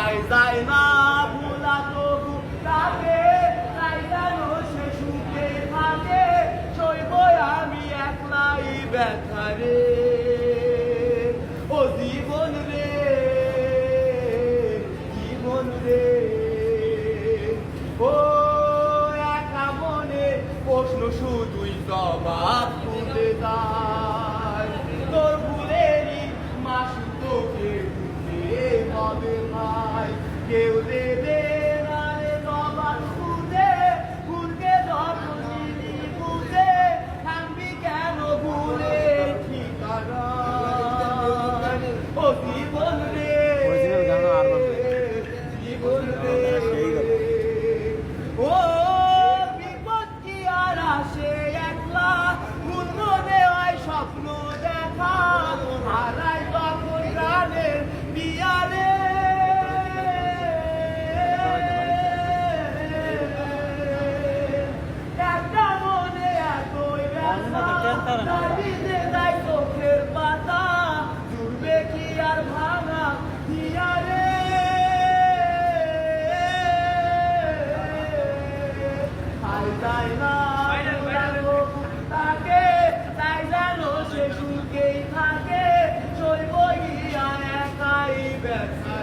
তাই যায় না ভোলা তবু তাকে, তাই যেন সে সুখে থাকে, সইব আমি একলাই ব্যথা রে। ও জীবন রে, জীবন রে, ও একা মনে প্রশ্ন শুধুই জবাব খুঁজে যায়। তোর ভুলেরই মাসু তোকে দিতে হবে ভাই, কেউ দেবে না রে জবাব খুঁজে, ভুলকে যত দিলি বুঝে থাকবি কেন ভুলে ঠিকানা। ও জীবন রে, জীবন রে, ও বিপদ কি আর আসে একলা, ভুল মনে হয় স্বপ্ন দেখা, হারাই তখন প্রাণের পিয়ারে। একটা মনে এতই ব্যথা, দাবিতে যায় চোখের পাতা, জুড়বে কি আর ভাঙা হিয়ারে। তাই না তাকে, তাই যেন সে সুখেই থাকে, সইব গিয়া একাই ব্যথা।